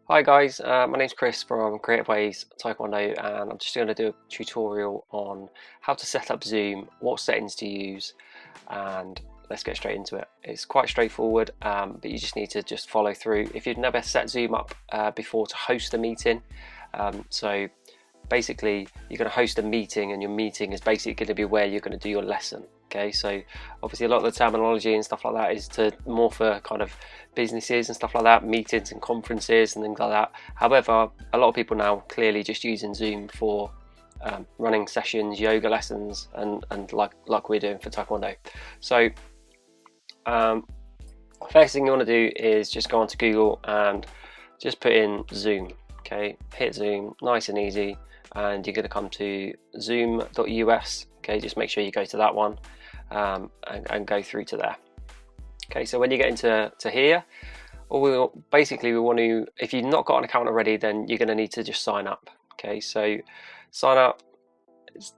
Hi guys, my name's Chris from Creative Ways Taekwondo, and I'm just going to do a tutorial on how to set up Zoom, what settings to use, and let's get straight into it. It's quite straightforward, but you just need to just follow through. If you've never set Zoom up before to host a meeting, so basically you're going to host a meeting, and your meeting is basically going to be where you're going to do your lesson. Okay, so obviously a lot of the terminology and stuff like that is to more for kind of businesses and stuff like that, meetings and conferences and things like that. However, a lot of people now clearly just using Zoom for running sessions, yoga lessons, and like we're doing for Taekwondo. So first thing you want to do is just go onto Google and just put in Zoom. Okay, hit Zoom, nice and easy, and you're going to come to zoom.us. Okay, just make sure you go to that one and go through to there. Okay, so when you get into here, we want to, if you've not got an account already, then you're going to need to just sign up. Okay, so sign up, it's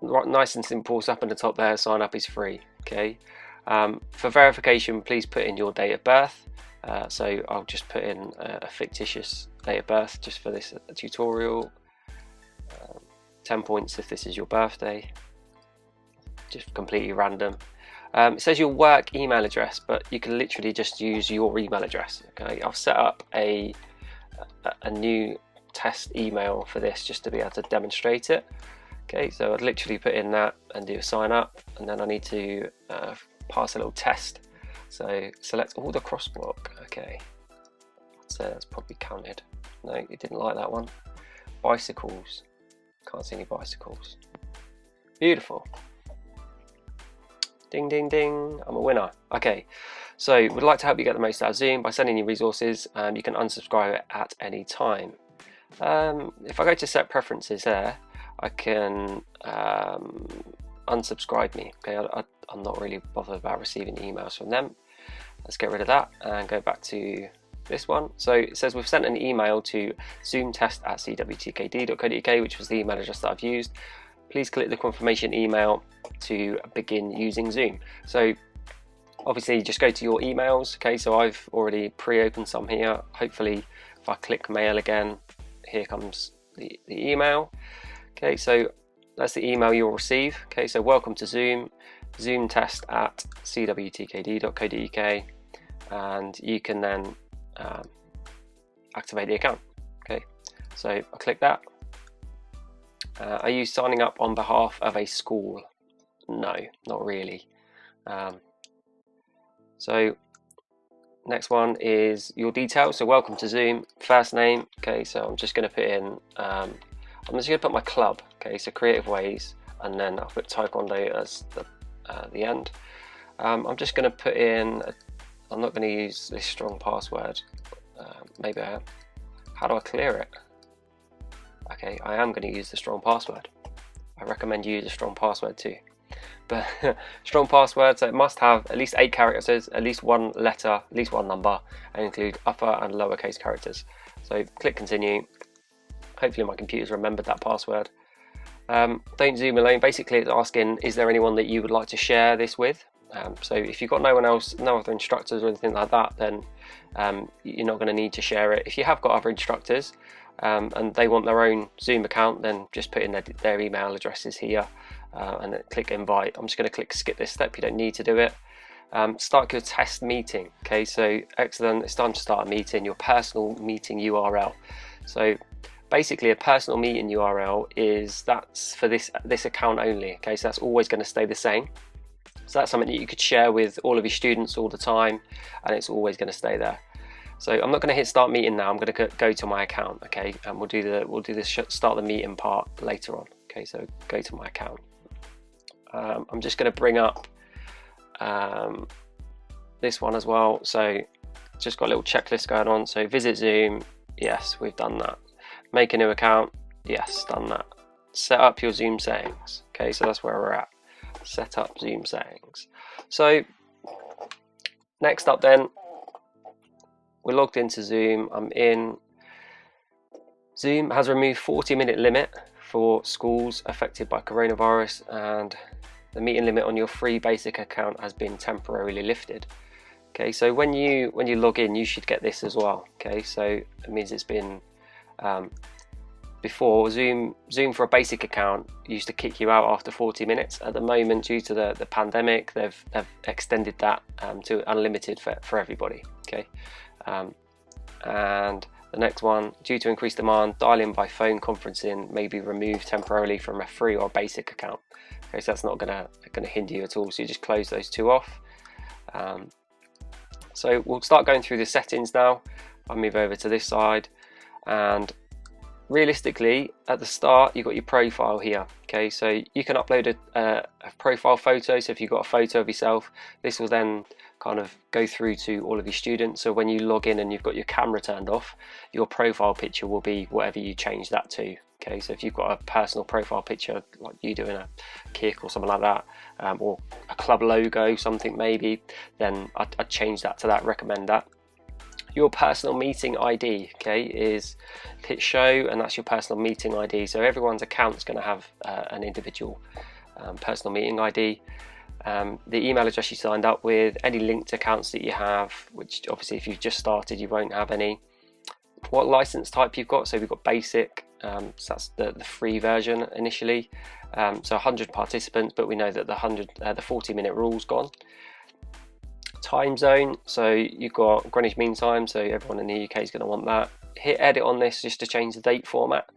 nice and simple. It's up in the top there. Sign up is free. Okay, for verification, please put in your date of birth. So I'll just put in a fictitious date of birth just for this tutorial. 10 points if this is your birthday. Just completely random. It says your work email address, but you can literally just use your email address. Okay, I've set up a new test email for this just to be able to demonstrate it. Okay, so I'd literally put in that and do a sign up, and then I need to pass a little test. So select all the crosswalk. Okay, so that's probably counted. No, it didn't like that one. Bicycles. Can't see any bicycles. Beautiful. Ding, ding, ding. I'm a winner. Okay, so we'd like to help you get the most out of Zoom by sending you resources. You can unsubscribe at any time. If I go to set preferences there, I can unsubscribe me. Okay, I'm not really bothered about receiving emails from them. Let's get rid of that and go back to this one. So it says we've sent an email to zoomtest@cwtkd.co.uk, which was the email address that I've used. Please click the confirmation email to begin using Zoom. So obviously just go to your emails. Okay, so I've already pre-opened some here. Hopefully if I click mail again, here comes the email. Okay, so that's the email you'll receive. Okay, so welcome to Zoom, zoomtest@cwtkd.co.uk, and you can then activate the account. Okay, so I click that. Are you signing up on behalf of a school? No, not really. So next one is your details. So welcome to Zoom, first name. Okay, so I'm just going to put in, I'm just going to put my club. Okay, so Creative Ways, and then I'll put Taekwondo as the end. I'm just going to put in, I'm not going to use this strong password. Maybe I am. How do I clear it? Okay, I am going to use the strong password. I recommend you use a strong password too. But strong password, so it must have at least 8 characters, at least one letter, at least one number, and include upper and lowercase characters. So click continue. Hopefully my computer's remembered that password. Don't Zoom alone. Basically it's asking, is there anyone that you would like to share this with? So if you've got no one else, no other instructors or anything like that, then you're not going to need to share it. If you have got other instructors and they want their own Zoom account, then just put in their email addresses here and then click invite. I'm just going to click skip this step. You don't need to do it. Start your test meeting. Okay, so excellent. It's time to start a meeting, your personal meeting URL. So basically a personal meeting URL that's for this account only. Okay, so that's always going to stay the same. So that's something that you could share with all of your students all the time, and it's always going to stay there. So I'm not going to hit start meeting now. I'm going to go to my account. Okay, and we'll do the start the meeting part later on. Okay, so go to my account. I'm just going to bring up this one as well. So just got a little checklist going on. So visit Zoom. Yes, we've done that. Make a new account. Yes, done that. Set up your Zoom settings. Okay, so that's where we're at. Set up Zoom settings. So next up then, we're logged into Zoom. I'm in. Zoom has removed 40-minute limit for schools affected by coronavirus, and the meeting limit on your free basic account has been temporarily lifted. Okay, so when you log in, you should get this as well. Okay, so it means it's been before Zoom for a basic account used to kick you out after 40 minutes. At the moment, due to the pandemic, they've extended that to unlimited for everybody. Okay, and the next one, due to increased demand, dial-in by phone conferencing may be removed temporarily from a free or basic account. Okay, so that's not gonna hinder you at all. So you just close those two off. So we'll start going through the settings now. I'll move over to this side, and realistically at the start you've got your profile here. Okay, so you can upload a profile photo. So if you've got a photo of yourself, this will then kind of go through to all of your students. So when you log in and you've got your camera turned off, your profile picture will be whatever you change that to. Okay, so if you've got a personal profile picture like you doing a kick or something like that, or a club logo, something maybe, then I'd change that to that, recommend that. Your personal meeting ID, okay, is hit show, and that's your personal meeting ID. So everyone's account is going to have an individual personal meeting ID. The email address you signed up with, any linked accounts that you have, which obviously if you've just started you won't have any. What license type you've got, so we've got basic, so that's the free version initially. So 100 participants, but we know that the 40-minute rule's gone. Time zone, so you've got Greenwich Mean Time, so everyone in the UK is going to want that. Hit edit on this just to change the date format.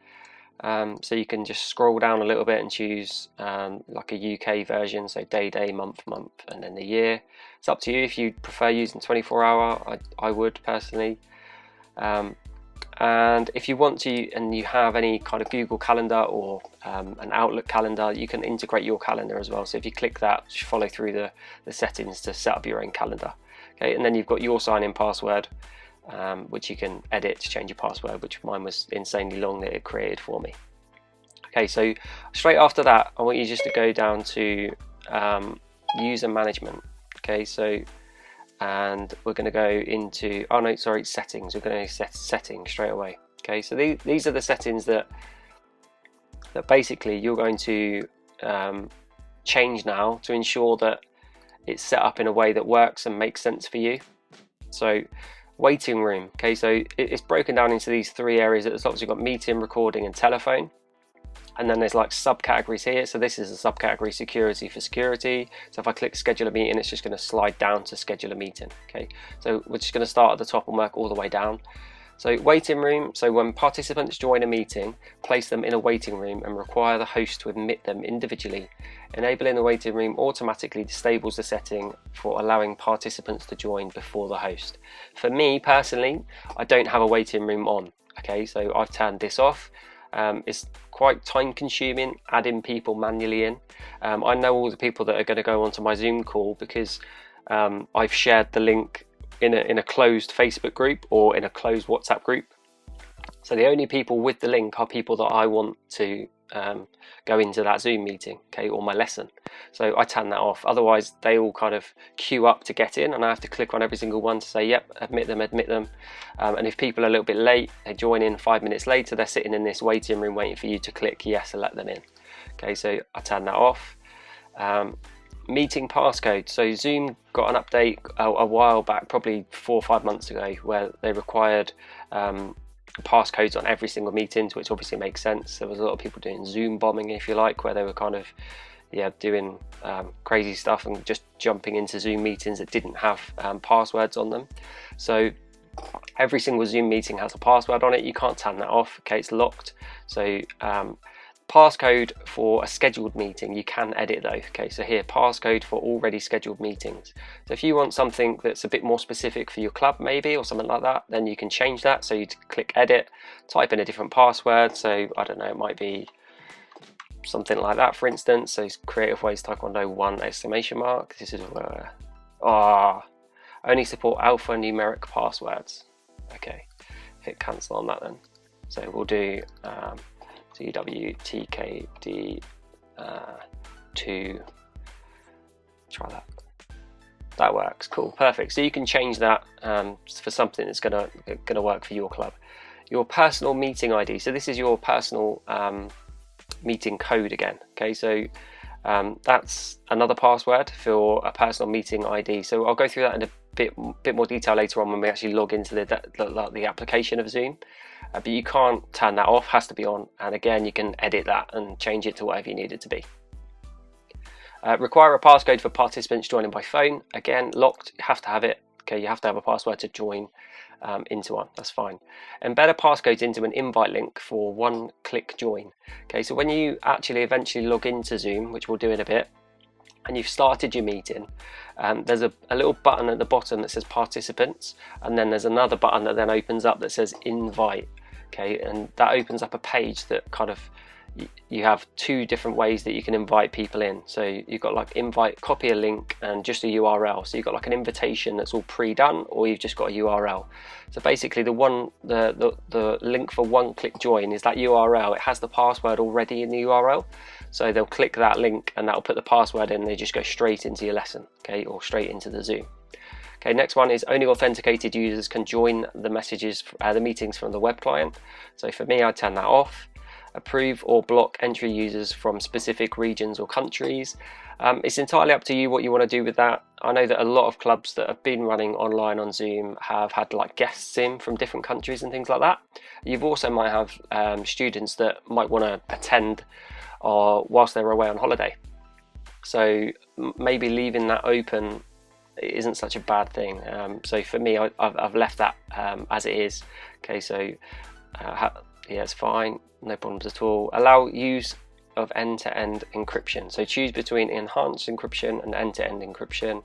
So you can just scroll down a little bit and choose like a UK version, so day, month, and then the year. It's up to you if you prefer using 24-hour. I would personally. And if you want to, and you have any kind of Google Calendar or an Outlook calendar, you can integrate your calendar as well. So if you click that, just follow through the settings to set up your own calendar. Okay, and then you've got your sign-in password, which you can edit to change your password, which mine was insanely long that it created for me. Okay, so straight after that, I want you just to go down to user management. Okay, so and we're going to go into settings. We're going to set settings straight away. Okay, so these are the settings that basically you're going to change now to ensure that it's set up in a way that works and makes sense for you. So waiting room, okay, so it's broken down into these three areas. At the top, so you've got meeting, recording and telephone. And then there's like subcategories here. So this is a subcategory, security, for security. So if I click schedule a meeting, it's just going to slide down to schedule a meeting. Okay, so we're just going to start at the top and work all the way down. So waiting room, so when participants join a meeting, place them in a waiting room and require the host to admit them individually. Enabling the waiting room automatically disables the setting for allowing participants to join before the host. For me personally, I don't have a waiting room on. Okay, so I've turned this off. It's quite time consuming adding people manually in. I know all the people that are going to go onto my Zoom call because I've shared the link in a closed Facebook group or in a closed WhatsApp group. So the only people with the link are people that I want to go into that Zoom meeting, okay, or my lesson. So I turn that off. Otherwise they all kind of queue up to get in and I have to click on every single one to say yep, admit them. And if people are a little bit late, they join in 5 minutes later, they're sitting in this waiting room waiting for you to click yes and let them in. Okay, so I turn that off. Meeting passcode, so Zoom got an update a while back, probably 4 or 5 months ago, where they required passcodes on every single meeting, which obviously makes sense. There was a lot of people doing Zoom bombing, if you like, where they were kind of doing crazy stuff and just jumping into Zoom meetings that didn't have passwords on them. So every single Zoom meeting has a password on it. You can't turn that off. Okay, it's locked. So passcode for a scheduled meeting you can edit though. Okay, so here, passcode for already scheduled meetings. So if you want something that's a bit more specific for your club maybe, or something like that, then you can change that. So you click edit, type in a different password. So I don't know, it might be something like that, for instance. So Creative Ways Taekwondo 1 exclamation mark. This is where only support alphanumeric passwords. Okay, hit cancel on that then. So we'll do CWTKD 2. Try that. That works. Cool, perfect. So you can change that for something that's gonna work for your club. Your personal meeting ID. So this is your personal meeting code again. Okay, so that's another password for a personal meeting ID. So I'll go through that in a bit more detail later on when we actually log into the application of Zoom. But you can't turn that off, has to be on. And again, you can edit that and change it to whatever you need it to be. Require a passcode for participants joining by phone. Again, locked, you have to have it. Okay, you have to have a password to join into one, that's fine. Embed a passcode into an invite link for one-click join. Okay, so when you actually eventually log into Zoom, which we'll do in a bit, and you've started your meeting, there's a little button at the bottom that says participants, and then there's another button that then opens up that says invite. Okay, and that opens up a page that kind of, you have two different ways that you can invite people in. So you've got like invite, copy a link, and just a URL. So you've got like an invitation that's all pre-done, or you've just got a URL. So basically the link for one-click join is that URL. It has the password already in the URL. So they'll click that link and that'll put the password in, and they just go straight into your lesson, okay, or straight into the Zoom. Okay, next one is only authenticated users can join the messages, the meetings from the web client. So for me, I turn that off. Approve or block entry users from specific regions or countries. It's entirely up to you what you want to do with that. I know that a lot of clubs that have been running online on Zoom have had like guests in from different countries and things like that. You've also might have students that might want to attend whilst they're away on holiday. So maybe leaving that open isn't such a bad thing. So for me, I've left that as it is. Okay, so yeah, it's fine. No problems at all. Allow use of end-to-end encryption. So choose between enhanced encryption and end-to-end encryption.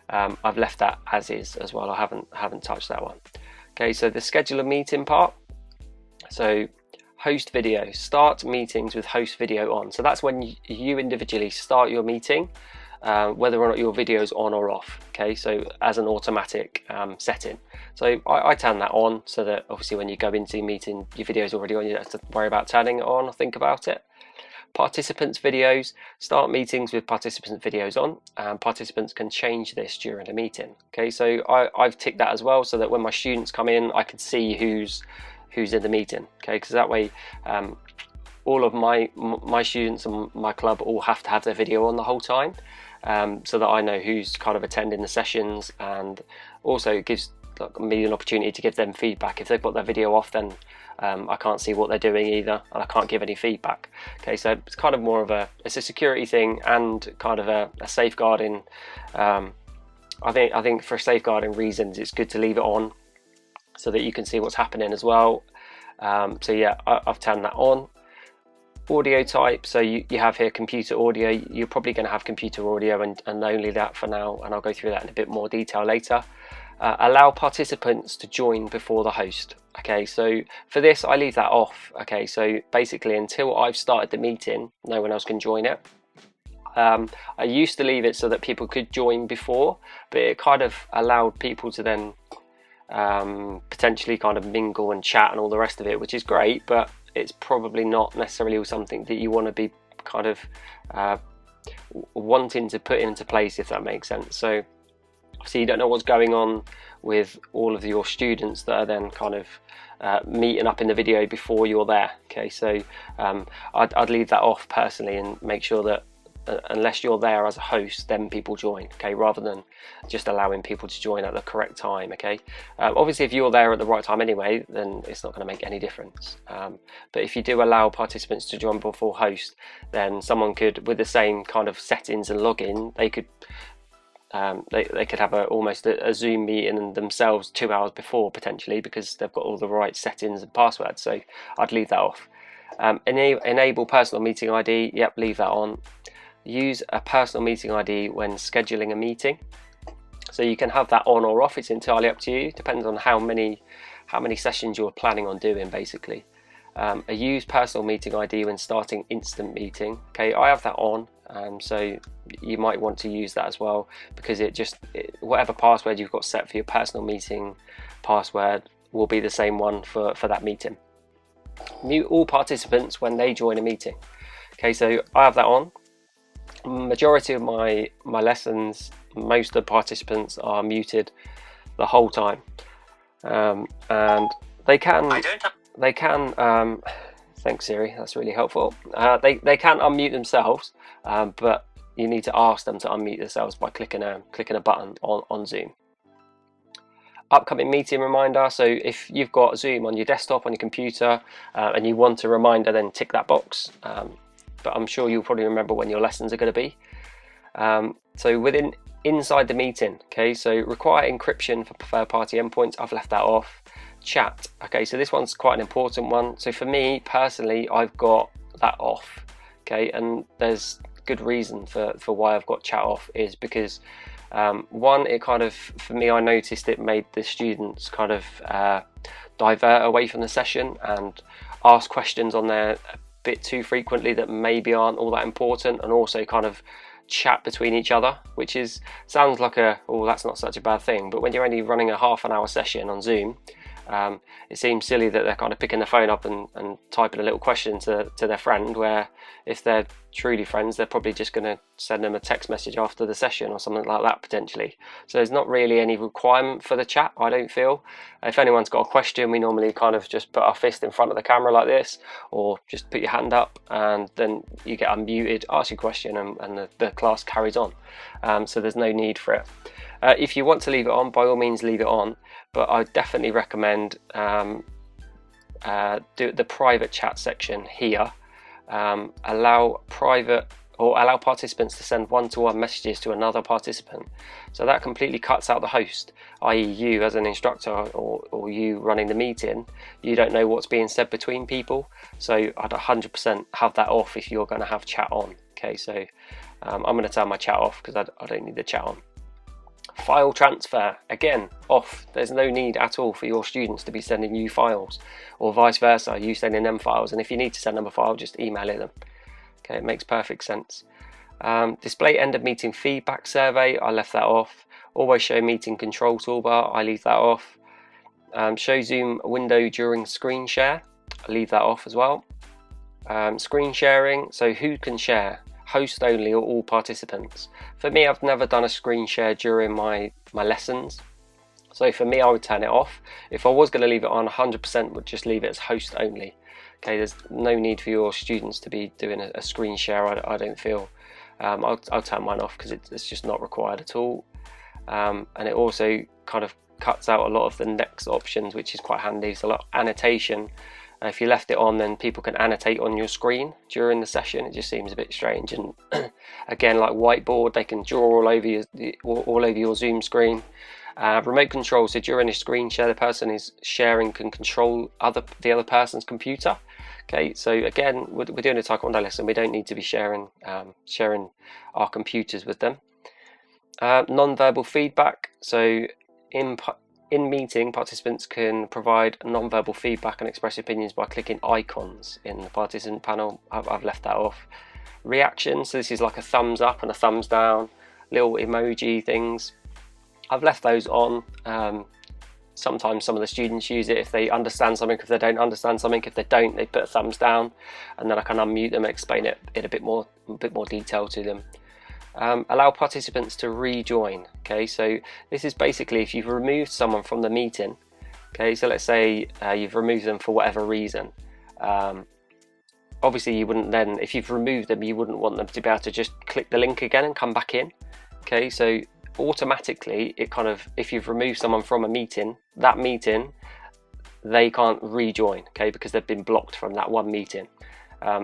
I've left that as is as well. I haven't touched that one. Okay, so the schedule a meeting part. So host video. Start meetings with host video on. So that's when you individually start your meeting, whether or not your video is on or off. Okay, so as an automatic setting. So I turn that on so that obviously when you go into your meeting, your video is already on. You don't have to worry about turning it on or think about it. Participants videos. Start meetings with participants videos on, and participants can change this during a meeting. Okay, so I've ticked that as well so that when my students come in, I can see who's in the meeting. Okay, because that way all of my students and my club all have to have their video on the whole time, so that I know who's kind of attending the sessions, and also it gives me an opportunity to give them feedback. If they've got their video off, then I can't see what they're doing either, and I can't give any feedback. Okay, so it's kind of more of it's a security thing and kind of a safeguarding. I think for safeguarding reasons, it's good to leave it on so that you can see what's happening as well. So yeah, I've turned that on. Audio type, so you have here computer audio. You're probably going to have computer audio and only that for now, and I'll go through that in a bit more detail later. Allow participants to join before the host. Okay, so for this I leave that off. Okay, so basically until I've started the meeting, no one else can join it. I used to leave it so that people could join before, but it kind of allowed people to then potentially kind of mingle and chat and all the rest of it, which is great, but it's probably not necessarily something that you want to be kind of wanting to put into place, if that makes sense. So you don't know what's going on with all of your students that are then kind of meeting up in the video before you're there. Okay, so I'd leave that off personally and make sure that unless you're there as a host, then people join. Okay, rather than just allowing people to join at the correct time. Okay, obviously if you're there at the right time anyway, then it's not going to make any difference. But if you do allow participants to join before host, then someone could, with the same kind of settings and login, they could they could have almost a Zoom meeting themselves 2 hours before potentially, because they've got all the right settings and passwords. So I'd leave that off. Enable personal meeting ID. Yep, leave that on. Use a personal meeting ID when scheduling a meeting. So you can have that on or off. It's entirely up to you. Depends on how many sessions you're planning on doing, basically. A use personal meeting ID when starting instant meeting. Okay, I have that on. So you might want to use that as well, because whatever password you've got set for your personal meeting password will be the same one for that meeting. Mute all participants when they join a meeting. Okay, so I have that on. Majority of my lessons, most of the participants are muted the whole time, and they can thanks Siri, that's really helpful. They can unmute themselves, but you need to ask them to unmute themselves by clicking a button on Zoom. Upcoming meeting reminder. So if you've got Zoom on your desktop, on your computer, and you want a reminder, then tick that box. But I'm sure you'll probably remember when your lessons are going to be. So inside the meeting, okay, so require encryption for third-party endpoints. I've left that off. Chat, okay, so this one's quite an important one. So for me personally, I've got that off, okay, and there's good reason for why I've got chat off, is because one, it kind of, for me, I noticed it made the students kind of divert away from the session and ask questions on there a bit too frequently that maybe aren't all that important, and also kind of chat between each other, which sounds like that's not such a bad thing, but when you're only running a half an hour session on Zoom, it seems silly that they're kind of picking the phone up and typing a little question to their friend, where if they're truly friends, they're probably just going to send them a text message after the session or something like that potentially. So there's not really any requirement for the chat, I don't feel. If anyone's got a question, we normally kind of just put our fist in front of the camera like this, or just put your hand up, and then you get unmuted, ask your question, and the class carries on. So there's no need for it. If you want to leave it on, by all means leave it on, but I definitely recommend do the private chat section here. Allow participants to send one-to-one messages to another participant. So that completely cuts out the host, i.e. you as an instructor or you running the meeting. You don't know what's being said between people, so I'd 100% have that off if you're going to have chat on. Okay, so I'm going to turn my chat off because I don't need the chat on. File transfer, again, off. There's no need at all for your students to be sending you files, or vice versa, you sending them files. And if you need to send them a file, just email them. Okay, it makes perfect sense. Display end of meeting feedback survey, I left that off. Always show meeting control toolbar, I leave that off. Show Zoom window during screen share, I leave that off as well. Screen sharing, so who can share? Host only or all participants? For me, I've never done a screen share during my lessons, so for me I would turn it off. If I was going to leave it on, 100% would just leave it as host only. Okay, there's no need for your students to be doing a screen share, I don't feel. I'll turn mine off because it's just not required at all, and it also kind of cuts out a lot of the next options, which is quite handy. So a lot of annotation. If you left it on, then people can annotate on your screen during the session. It just seems a bit strange. And again, like whiteboard, they can draw all over your Zoom screen. Remote control, so during a screen share, the person is sharing can control the other person's computer. Okay, so again, we're doing a Taekwondo lesson. We don't need to be sharing our computers with them. Non-verbal feedback, so in meeting, participants can provide non-verbal feedback and express opinions by clicking icons in the participant panel. I've left that off. Reaction, so this is like a thumbs up and a thumbs down, little emoji things. I've left those on. Sometimes some of the students use it if they understand something, if they don't understand something. If they don't, they put a thumbs down, and then I can unmute them and explain it in a bit more detail to them. Allow participants to rejoin. Okay, so this is basically if you've removed someone from the meeting. Okay, so let's say you've removed them for whatever reason. Obviously you wouldn't then, if you've removed them, you wouldn't want them to be able to just click the link again and come back in. Okay, so automatically it kind of, if you've removed someone from a meeting, that meeting, they can't rejoin, okay, because they've been blocked from that one meeting.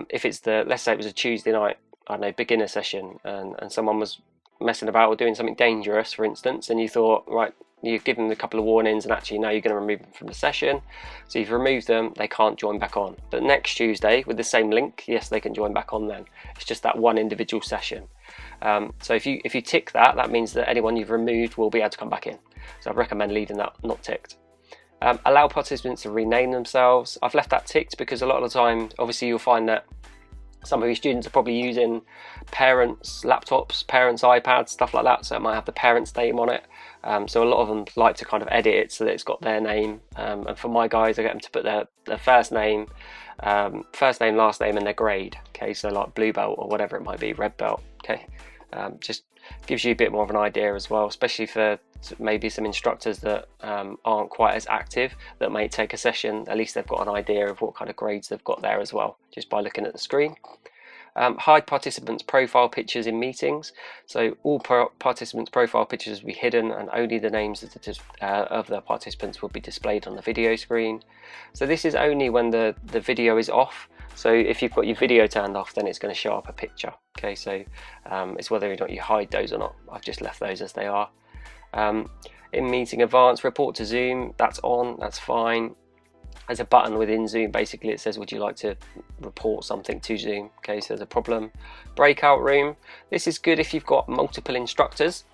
If it's let's say it was a Tuesday night, I don't know, beginner session, and someone was messing about or doing something dangerous, for instance, and you thought, right, you've given them a couple of warnings, and actually now you're going to remove them from the session. So you've removed them, they can't join back on. But next Tuesday, with the same link, yes, they can join back on then. It's just that one individual session. So if you tick that, that means that anyone you've removed will be able to come back in. So I recommend leaving that not ticked. Allow participants to rename themselves. I've left that ticked because a lot of the time, obviously you'll find that some of your students are probably using parents' laptops, parents' iPads, stuff like that, so it might have the parents' name on it. So a lot of them like to kind of edit it so that it's got their name. And for my guys, I get them to put their first name, last name, and their grade. Okay, so like blue belt or whatever it might be, red belt. Okay, just gives you a bit more of an idea as well, especially for maybe some instructors that aren't quite as active, that may take a session. At least they've got an idea of what kind of grades they've got there as well, just by looking at the screen. Hide participants' profile pictures in meetings. So all participants' profile pictures will be hidden, and only the names of the participants will be displayed on the video screen. So this is only when the video is off. So if you've got your video turned off, then it's going to show up a picture. Okay, so it's whether or not you hide those or not. I've just left those as they are. In meeting advanced, report to Zoom, that's on, that's fine. There's a button within Zoom, basically it says, would you like to report something to Zoom? Okay, so there's a problem. Breakout room, this is good if you've got multiple instructors.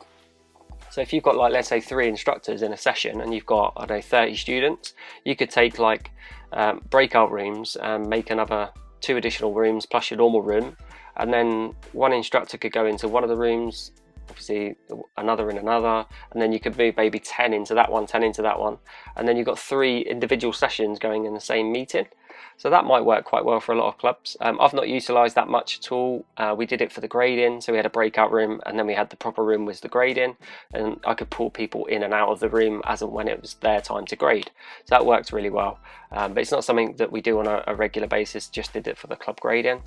So if you've got, like, let's say 3 instructors in a session and you've got, I don't know, 30 students, you could take like breakout rooms and make another 2 additional rooms plus your normal room, and then one instructor could go into one of the rooms, obviously another in another, and then you could move maybe 10 into that one, 10 into that one, and then you've got 3 individual sessions going in the same meeting. So that might work quite well for a lot of clubs. I've not utilised that much at all. We did it for the grading, so we had a breakout room and then we had the proper room with the grading, and I could pull people in and out of the room as and when it was their time to grade. So that worked really well, but it's not something that we do on a regular basis, just did it for the club grading.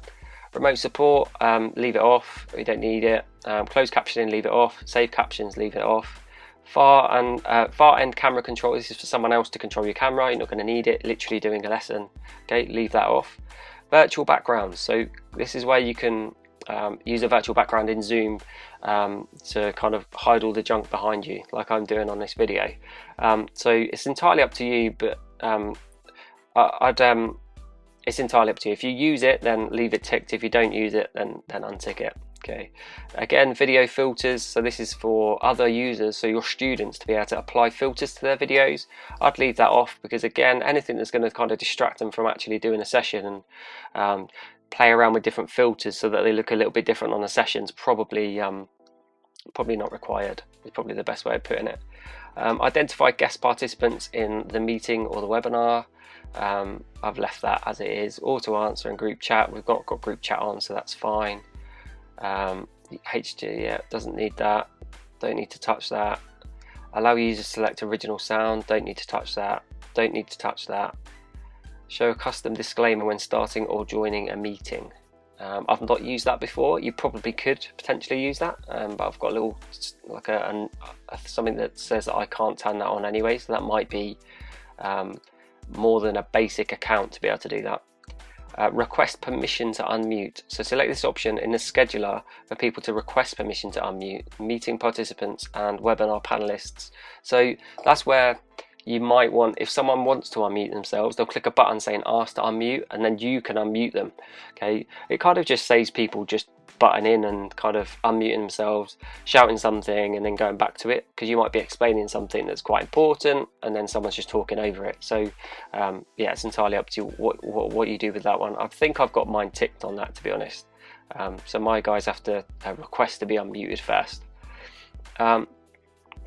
Remote support, leave it off, we don't need it. Closed captioning, leave it off. Save captions, leave it off. Far end camera control, this is for someone else to control your camera, you're not going to need it, literally doing a lesson. Okay, leave that off. Virtual backgrounds, so this is where you can use a virtual background in Zoom to kind of hide all the junk behind you, like I'm doing on this video. So it's entirely up to you, but it's entirely up to you. If you use it, then leave it ticked. If you don't use it, then untick it. Okay. Again, video filters. So this is for other users, so your students, to be able to apply filters to their videos. I'd leave that off because, again, anything that's going to kind of distract them from actually doing a session and play around with different filters so that they look a little bit different on the sessions, probably not required. Is probably the best way of putting it. Identify guest participants in the meeting or the webinar. I've left that as it is. Auto answer and group chat, we've got group chat on, so that's fine. HD, yeah, doesn't need that, don't need to touch that. Allow users to select original sound, don't need to touch that, don't need to touch that. Show a custom disclaimer when starting or joining a meeting. I've not used that before. You probably could potentially use that, but I've got a little, like something that says that I can't turn that on anyway, so that might be more than a basic account to be able to do that. Request permission to unmute. So select this option in the scheduler for people to request permission to unmute meeting participants and webinar panelists. So that's where you might want, if someone wants to unmute themselves, they'll click a button saying ask to unmute, and then you can unmute them. Okay, it kind of just saves people just butting in and kind of unmuting themselves, shouting something and then going back to it, because you might be explaining something that's quite important and then someone's just talking over it. So yeah, it's entirely up to you what you do with that one. I think I've got mine ticked on that, to be honest. So my guys have to request to be unmuted first.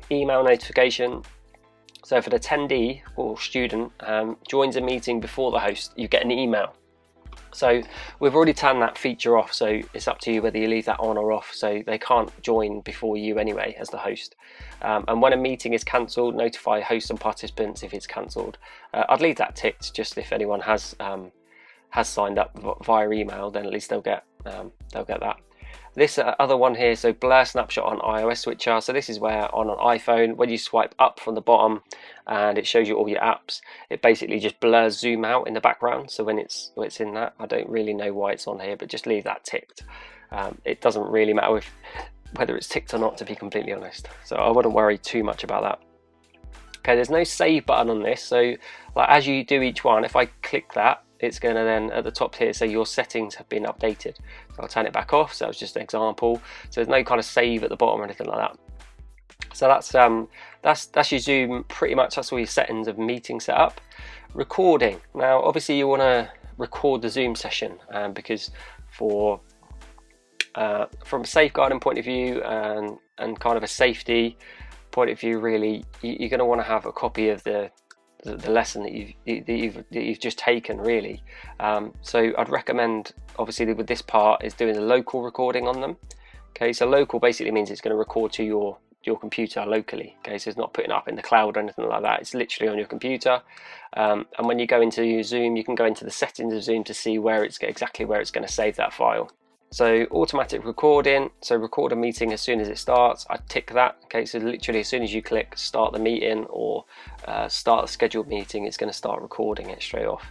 Email notification. So if an attendee or student joins a meeting before the host, you get an email. So we've already turned that feature off, so it's up to you whether you leave that on or off, so they can't join before you anyway as the host. And when a meeting is cancelled, notify hosts and participants if it's cancelled. I'd leave that ticked, just if anyone has signed up via email, then at least they'll get that. This other one here, so blur snapshot on iOS switcher. So this is where on an iPhone, when you swipe up from the bottom and it shows you all your apps, it basically just blurs zoom out in the background. So when it's in that, I don't really know why it's on here, but just leave that ticked. It doesn't really matter whether it's ticked or not, to be completely honest. So I wouldn't worry too much about that. Okay, there's no save button on this. So like as you do each one, if I click that, it's going to then at the top here say your settings have been updated. So I'll turn it back off. So that was just an example. So there's no kind of save at the bottom or anything like that. So that's your Zoom. Pretty much that's all your settings of meeting setup. Recording. Now obviously you want to record the Zoom session because from a safeguarding point of view and kind of a safety point of view, really, you're going to want to have a copy of the lesson that you've just taken, really. So I'd recommend, obviously with this part, is doing a local recording on them. Okay, so local basically means it's going to record to your computer locally. Okay, so it's not putting it up in the cloud or anything like that. It's literally on your computer. And when you go into Zoom, you can go into the settings of Zoom to see exactly where it's going to save that file. So automatic recording, so record a meeting as soon as it starts. I tick that. Okay, so literally as soon as you click start the meeting or start a scheduled meeting, it's going to start recording it straight off.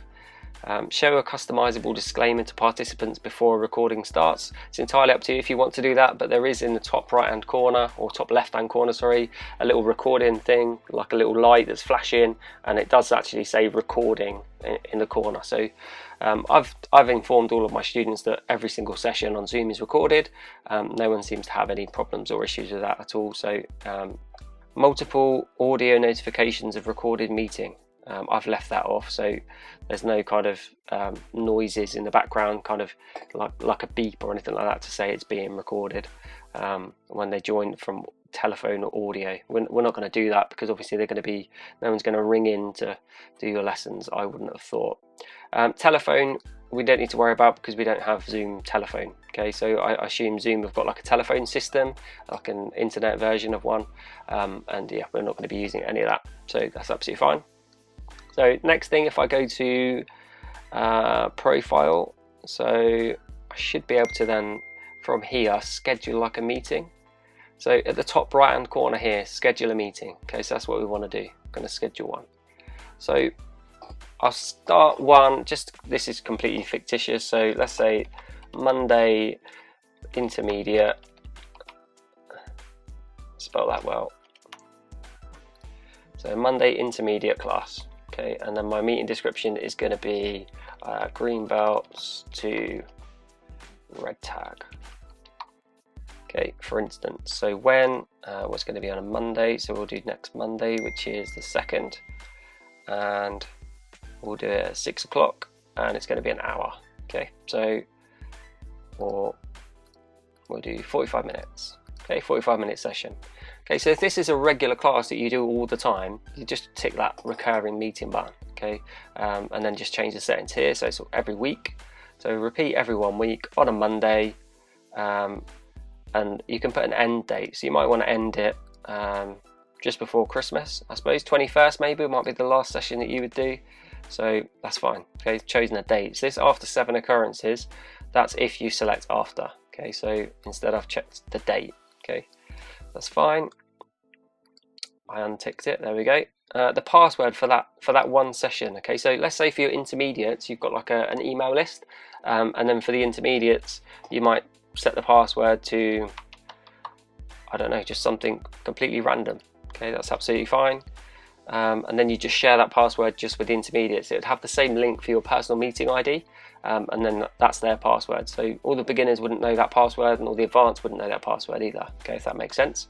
Show a customizable disclaimer to participants before a recording starts. It's entirely up to you if you want to do that, but there is in the top right hand corner, or top left hand corner, sorry, a little recording thing, like a little light that's flashing, and it does actually say recording in the corner. So I've informed all of my students that every single session on Zoom is recorded. No one seems to have any problems or issues with that at all. So multiple audio notifications of recorded meeting. I've left that off, so there's no kind of noises in the background, kind of like a beep or anything like that to say it's being recorded when they join from telephone or audio. We're not going to do that because obviously no one's going to ring in to do your lessons, I wouldn't have thought. Telephone, we don't need to worry about because we don't have Zoom telephone. Okay, so I assume Zoom have got like a telephone system, like an internet version of one, and yeah, we're not going to be using any of that, so that's absolutely fine. So next thing, if I go to profile, so I should be able to then from here schedule like a meeting. So at the top right hand corner here, schedule a meeting. Okay, so that's what we want to do. I'm going to schedule one. So I'll start one, this is completely fictitious, so let's say Monday intermediate, spell that well, so Monday intermediate class. Okay, and then my meeting description is going to be green belts to red tag. Okay, for instance, so when what's going to be on a Monday, so we'll do next Monday, which is the 2nd, and we'll do it at 6 o'clock, and it's going to be an hour. Okay, so or we'll do 45 minutes. Okay, 45-minute session. Okay, so if this is a regular class that you do all the time, you just tick that recurring meeting button. Okay, and then just change the settings here, so it's every week. So repeat every 1 week on a Monday, and you can put an end date. So you might want to end it just before Christmas, I suppose. 21st maybe might be the last session that you would do. So that's fine. Okay, chosen a date. So this after 7 occurrences, that's if you select after. Okay, so instead I've checked the date. Okay, that's fine. I unticked it. There we go. The password for that one session. Okay, so let's say for your intermediates, you've got like an email list, and then for the intermediates, you might set the password to, I don't know, just something completely random. Okay, that's absolutely fine. And then you just share that password just with the intermediates. It would have the same link for your personal meeting ID, and then that's their password. So all the beginners wouldn't know that password, and all the advanced wouldn't know that password either. Okay, if that makes sense.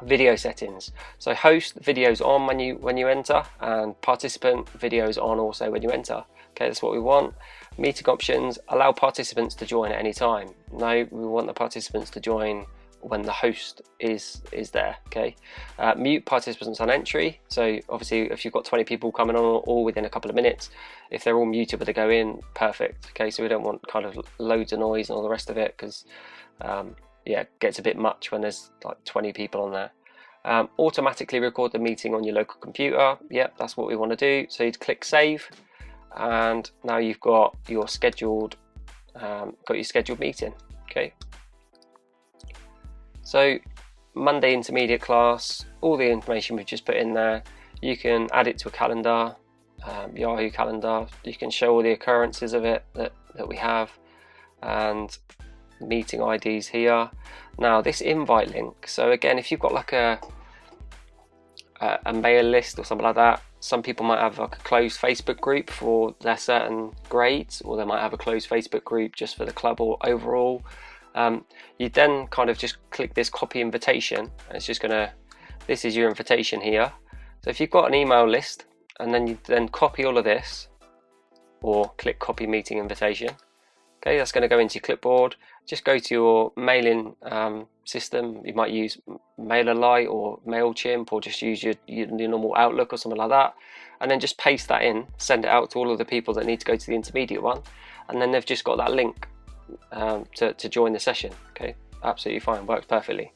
Video settings. So host videos on when you enter, and participant videos on also when you enter. Okay, that's what we want. Meeting options, allow participants to join at any time. No, we want the participants to join when the host is there. Okay, mute participants on entry. So obviously if you've got 20 people coming on all within a couple of minutes, if they're all muted when they go in, perfect. Okay, so we don't want kind of loads of noise and all the rest of it, because yeah, it gets a bit much when there's like 20 people on there. Automatically record the meeting on your local computer. Yep, that's what we want to do. So you'd click save, and now you've got your scheduled meeting. Okay, so Monday intermediate class, all the information we've just put in there. You can add it to a calendar, Yahoo calendar. You can show all the occurrences of it that we have, and meeting IDs here. Now this invite link, so again, if you've got like a mail list or something like that, some people might have like a closed Facebook group for their certain grades, or they might have a closed Facebook group just for the club or overall. You then kind of just click this copy invitation, and it's just gonna, this is your invitation here. So if you've got an email list, and then you then copy all of this, or click copy meeting invitation. Okay, that's going to go into your clipboard. Just go to your mailing system. You might use MailerLite or MailChimp, or just use your normal Outlook or something like that, and then just paste that in, send it out to all of the people that need to go to the intermediate one, and then they've just got that link to join the session. Okay, absolutely fine, works perfectly.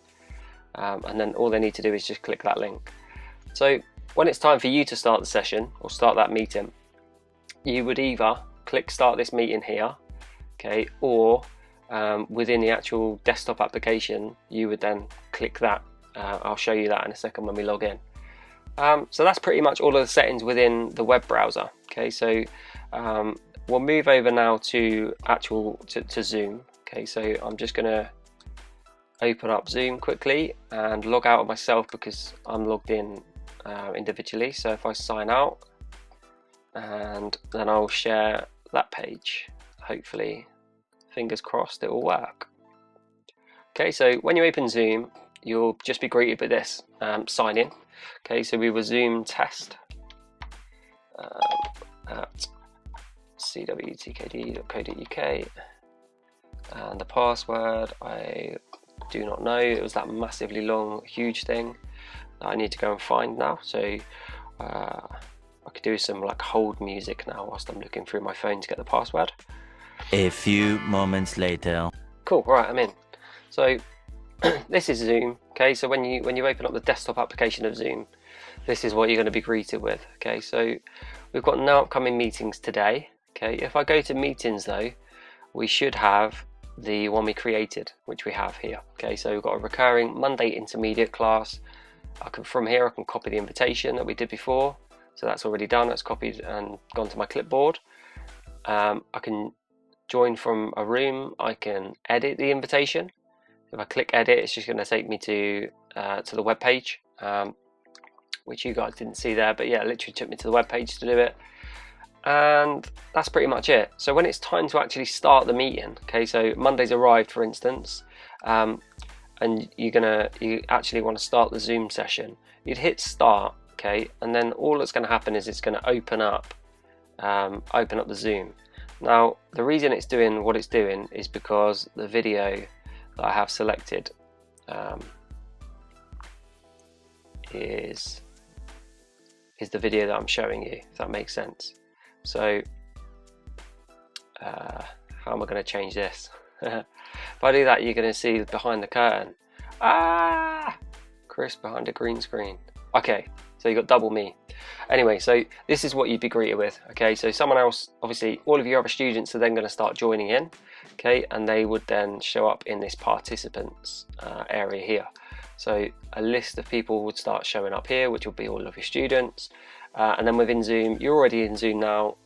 And then all they need to do is just click that link. So when it's time for you to start the session or start that meeting, you would either click start this meeting here. okay, or within the actual desktop application, you would then click that. I'll show you that in a second when we log in. So that's pretty much all of the settings within the web browser. Okay, so we'll move over now to Zoom. Okay, so I'm just going to open up Zoom quickly and log out of myself because I'm logged in individually. So if I sign out, and then I'll share that page. Hopefully, fingers crossed, it will work. Okay, so when you open Zoom, you'll just be greeted with this, sign in. Okay, so we will Zoom test at cwtkd.co.uk, and the password I do not know. It was that massively long, huge thing that I need to go and find now. So I could do some like hold music now whilst I'm looking through my phone to get the password. A few moments later. Cool, right, I'm in. So this is Zoom. Okay, so when you open up the desktop application of Zoom, this is what you're going to be greeted with. Okay, so we've got no upcoming meetings today. Okay, if I go to meetings though, we should have the one we created, which we have here. Okay, so we've got a recurring Monday intermediate class. From here I can copy the invitation that we did before. So that's already done, that's copied and gone to my clipboard. I can join from a room, I can edit the invitation. If I click edit, it's just going to take me to the web page, which you guys didn't see there, but yeah, it literally took me to the web page to do it. And that's pretty much it. So when it's time to actually start the meeting, okay, so Monday's arrived for instance, and you actually want to start the Zoom session, you'd hit start. Okay, and then all that's going to happen is it's going to open up the Zoom. Now, the reason it's doing what it's doing is because the video that I have selected is the video that I'm showing you, if that makes sense. So, how am I going to change this? If I do that, you're going to see behind the curtain. Chris behind a green screen. Okay. So you got double me. Anyway, so this is what you'd be greeted with. Okay, so someone else, obviously all of your other students are then going to start joining in. Okay, and they would then show up in this participants area here. So a list of people would start showing up here, which will be all of your students. And then within Zoom, you're already in Zoom now.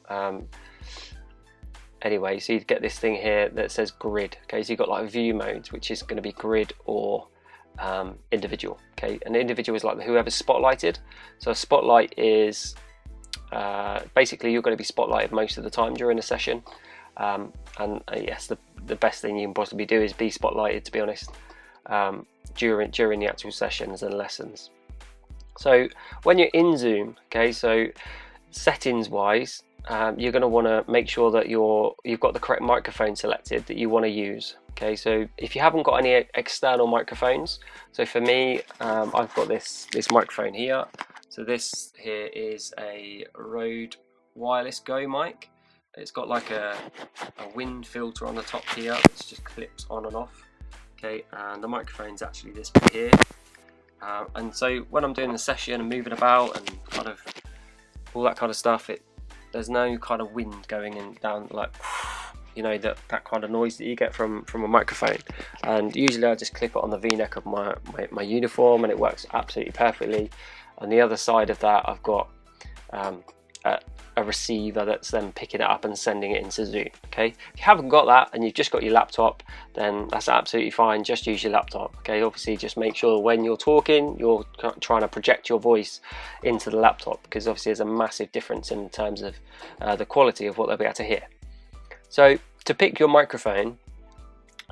Anyway, so you'd get this thing here that says grid. Okay, so you've got like view modes, which is going to be grid or individual. Okay, and individual is like whoever's spotlighted. So a spotlight is basically you're going to be spotlighted most of the time during a session, and yes, the best thing you can possibly do is be spotlighted, to be honest, during the actual sessions and lessons. So when you're in Zoom, okay, so settings wise, you're going to want to make sure that you've got the correct microphone selected that you want to use. Okay, so if you haven't got any external microphones, so for me, I've got this microphone here. So this here is a Rode Wireless Go mic. It's got like a wind filter on the top here. It's just clips on and off. Okay, and the microphone's actually this bit here. And so when I'm doing the session and moving about and kind of all that kind of stuff, there's no kind of wind going in down, like, you know, that kind of noise that you get from a microphone. And usually I just clip it on the v-neck of my uniform, and it works absolutely perfectly. On the other side of that, I've got a receiver that's then picking it up and sending it into Zoom. Okay, if you haven't got that and you've just got your laptop, then that's absolutely fine. Just use your laptop. Okay, obviously just make sure when you're talking, you're trying to project your voice into the laptop, because obviously there's a massive difference in terms of the quality of what they'll be able to hear. So to pick your microphone,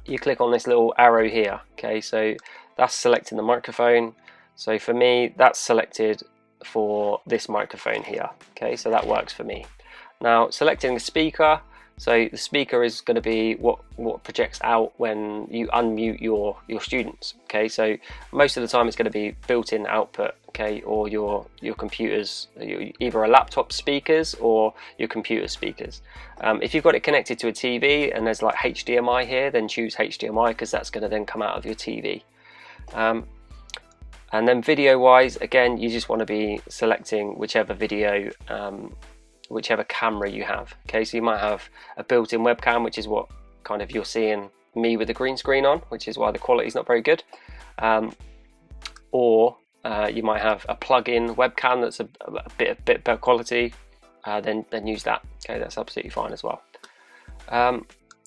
you click on this little arrow here. Okay, so that's selecting the microphone. So for me, that's selected for this microphone here. Okay, so that works for me. Now selecting the speaker, so the speaker is going to be what projects out when you unmute your students. Okay, so most of the time it's going to be built-in output, okay, or your computers, either a laptop speakers or your computer speakers. If you've got it connected to a TV and there's like HDMI here, then choose HDMI, because that's going to then come out of your TV. And then video wise, again, you just want to be selecting whichever whichever camera you have. Okay, so you might have a built-in webcam, which is what kind of you're seeing me with the green screen on, which is why the quality is not very good. Or you might have a plug-in webcam that's a bit better quality, then use that. Okay, that's absolutely fine as well.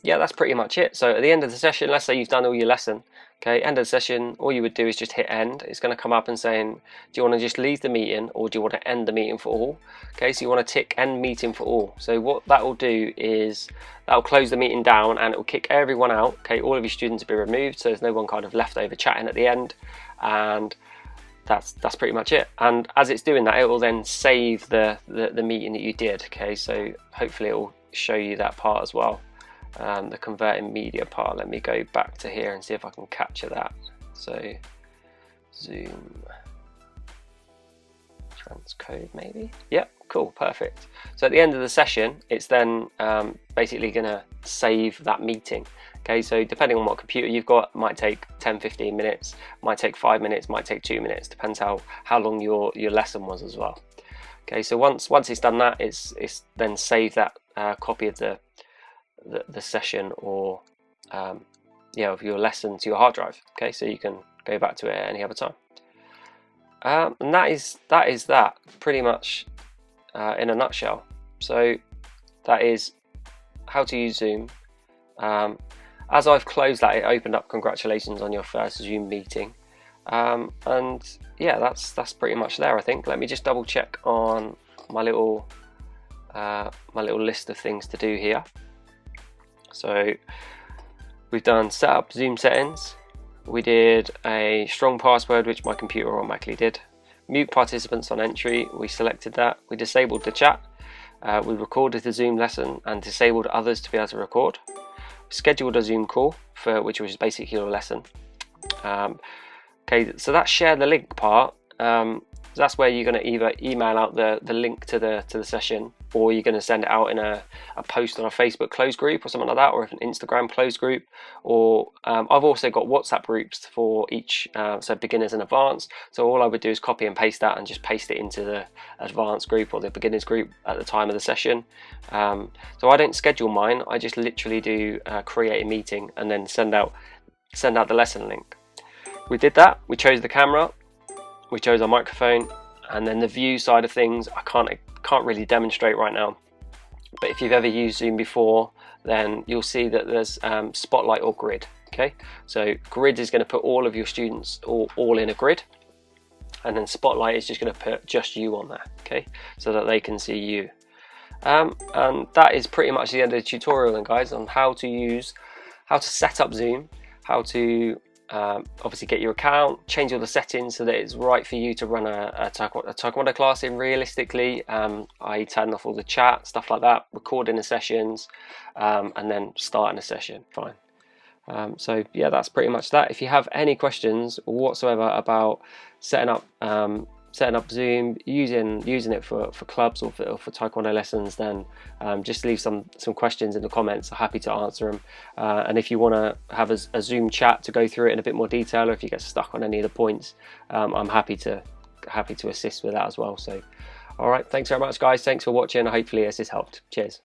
Yeah, that's pretty much it. So at the end of the session, let's say you've done all your lesson. Okay, end of the session, all you would do is just hit end. It's going to come up and saying, do you want to just leave the meeting or do you want to end the meeting for all? Okay, so you want to tick end meeting for all. So what that will do is that will close the meeting down and it will kick everyone out. Okay, all of your students will be removed, so there's no one kind of left over chatting at the end, and that's pretty much it. And as it's doing that, it will then save the meeting that you did. Okay, so hopefully it will show you that part as well. The converting media part. Let me go back to here and see if I can capture that. So Zoom transcode maybe. Yep, cool, perfect. So at the end of the session, it's then basically going to save that meeting. Okay, so depending on what computer you've got, it might take 10-15 minutes, might take 5 minutes, might take 2 minutes, depends how long your lesson was as well. Okay, so once it's done that, it's then saved that copy of the session or of your lesson to your hard drive. Okay, so you can go back to it at any other time. And that is that pretty much in a nutshell. So that is how to use Zoom. As I've closed that, it opened up congratulations on your first Zoom meeting. And yeah, that's pretty much there, I think. Let me just double check on my little list of things to do here. So we've done set up Zoom settings. We did a strong password, which my computer automatically did. Mute participants on entry, we selected that. We disabled the chat. We recorded the Zoom lesson and disabled others to be able to record. Scheduled a Zoom call which was basically your lesson. Okay, so that share the link part. That's where you're going to either email out the link to the session, or you're going to send it out in a post on a Facebook closed group or something like that, or an Instagram closed group. Or I've also got WhatsApp groups for each, so beginners and advanced. So all I would do is copy and paste that and just paste it into the advanced group or the beginners group at the time of the session. So I don't schedule mine. I just literally do create a meeting and then send out the lesson link. We did that. We chose the camera. We chose our microphone, and then the view side of things I can't really demonstrate right now, but if you've ever used Zoom before, then you'll see that there's spotlight or grid. Okay, so grid is going to put all of your students all in a grid, and then spotlight is just going to put just you on there. Okay, so that they can see you. And that is pretty much the end of the tutorial then, guys, on how to set up Zoom, how to obviously get your account, change all the settings so that it's right for you to run a Taekwondo class in realistically, i.e. turn off all the chat, stuff like that, recording the sessions, and then starting a session. Fine. So yeah, that's pretty much that. If you have any questions whatsoever about setting up Zoom, using it for clubs or for Taekwondo lessons, then just leave some questions in the comments. I'm happy to answer them. And if you want to have a Zoom chat to go through it in a bit more detail, or if you get stuck on any of the points, I'm happy to assist with that as well. So all right, thanks very much, guys. Thanks for watching. Hopefully this has helped. Cheers.